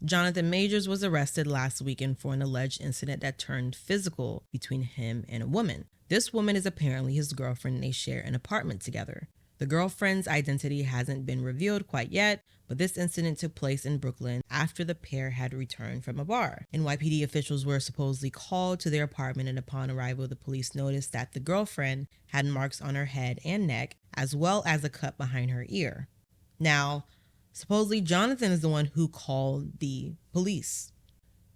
Jonathan Majors was arrested last weekend for an alleged incident that turned physical between him and a woman. This woman is apparently his girlfriend and they share an apartment together. The girlfriend's identity hasn't been revealed quite yet, but this incident took place in Brooklyn after the pair had returned from a bar. NYPD officials were supposedly called to their apartment, and upon arrival, the police noticed that the girlfriend had marks on her head and neck, as well as a cut behind her ear. Now, supposedly Jonathan is the one who called the police.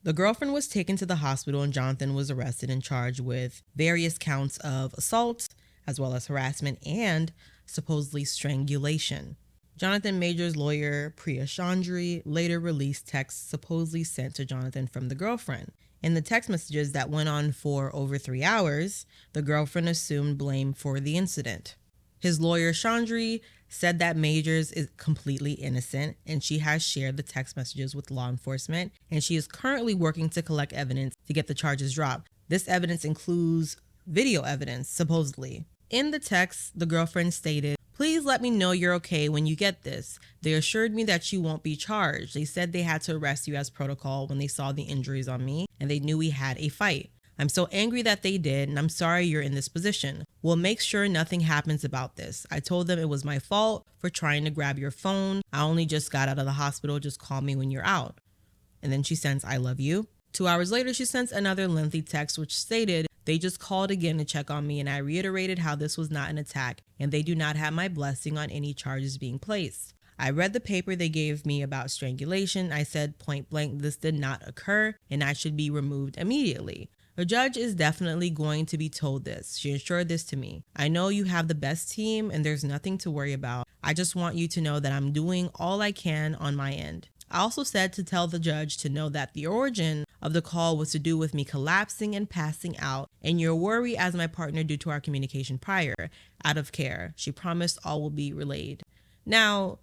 The girlfriend was taken to the hospital and Jonathan was arrested and charged with various counts of assault, as well as harassment and supposedly strangulation. Jonathan Majors' lawyer, Priya Chandri, later released texts supposedly sent to Jonathan from the girlfriend. In the text messages that went on for over 3 hours, the girlfriend assumed blame for the incident. His lawyer, Chandri, said that Majors is completely innocent and she has shared the text messages with law enforcement and she is currently working to collect evidence to get the charges dropped. This evidence includes video evidence, supposedly. In the text, the girlfriend stated, "Please let me know you're okay when you get this. They assured me that you won't be charged. They said they had to arrest you as protocol when they saw the injuries on me and they knew we had a fight. I'm so angry that they did, and I'm sorry you're in this position. We'll make sure nothing happens about this. I told them it was my fault for trying to grab your phone. I only just got out of the hospital. Just call me when you're out." And then she sends, "I love you." 2 hours later, she sends another lengthy text which stated, "They just called again to check on me and I reiterated how this was not an attack and they do not have my blessing on any charges being placed. I read the paper they gave me about strangulation. I said point blank this did not occur and I should be removed immediately. The judge is definitely going to be told this. She assured this to me. I know you have the best team and there's nothing to worry about. I just want you to know that I'm doing all I can on my end." I also said to tell the judge to know that the origin of the call was to do with me collapsing and passing out and your worry as my partner due to our communication prior, out of care. She promised all will be relayed. Now,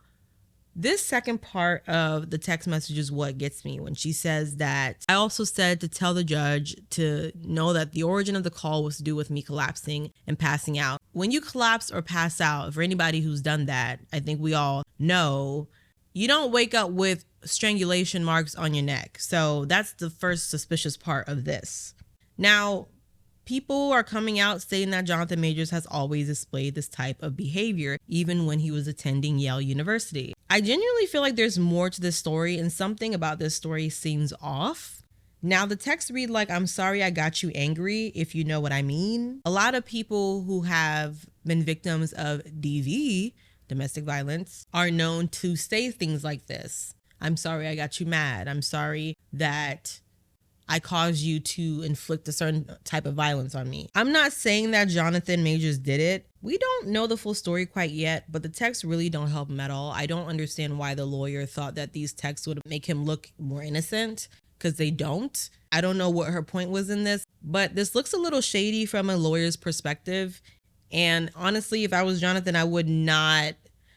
this second part of the text message is what gets me when she says that I also said to tell the judge to know that the origin of the call was to do with me collapsing and passing out. When you collapse or pass out, for anybody who's done that, I think we all know, you don't wake up with strangulation marks on your neck. So that's the first suspicious part of this. Now, people are coming out saying that Jonathan Majors has always displayed this type of behavior, even when he was attending Yale University. I genuinely feel like there's more to this story and something about this story seems off. Now, the text read like, "I'm sorry I got you angry," if you know what I mean. A lot of people who have been victims of DV, domestic violence, are known to say things like this. "I'm sorry I got you mad. I'm sorry that I caused you to inflict a certain type of violence on me." I'm not saying that Jonathan Majors did it. We don't know the full story quite yet, but the texts really don't help him at all. I don't understand why the lawyer thought that these texts would make him look more innocent, because they don't. I don't know what her point was in this, but this looks a little shady from a lawyer's perspective. And honestly, if I was Jonathan, I would not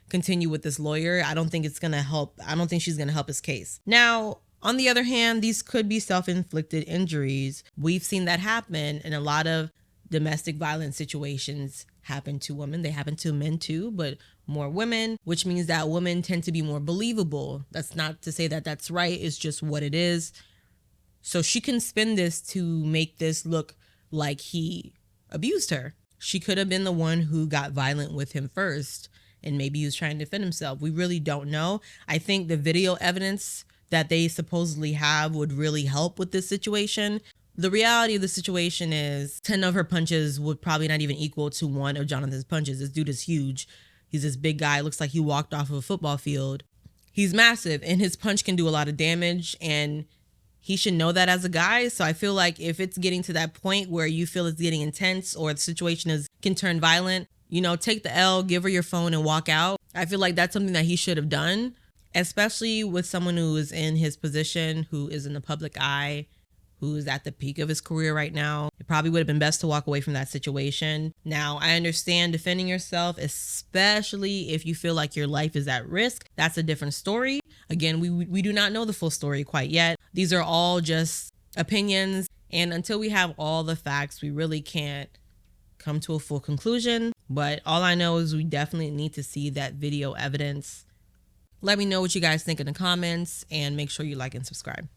continue with this lawyer. I don't think it's going to help. I don't think she's going to help his case. Now, on the other hand, these could be self-inflicted injuries. We've seen that happen in a lot of domestic violence situations happen to women. They happen to men too, but more women, which means that women tend to be more believable. That's not to say that that's right. It's just what it is. So she can spin this to make this look like he abused her. She could have been the one who got violent with him first, and maybe he was trying to defend himself. We really don't know. I think the video evidence that they supposedly have would really help with this situation. The reality of the situation is 10 of her punches would probably not even equal to one of Jonathan's punches. This dude is huge. He's this big guy. Looks like he walked off of a football field. He's massive and his punch can do a lot of damage, and he should know that as a guy. So I feel like if it's getting to that point where you feel it's getting intense or the situation can turn violent, take the L, give her your phone and walk out. I feel like that's something that he should have done, especially with someone who is in his position, who is in the public eye, who is at the peak of his career right now. It probably would have been best to walk away from that situation. Now, I understand defending yourself, especially if you feel like your life is at risk. That's a different story. Again, we do not know the full story quite yet. These are all just opinions. And until we have all the facts, we really can't come to a full conclusion. But all I know is we definitely need to see that video evidence Let me know what you guys think in the comments and make sure you like and subscribe.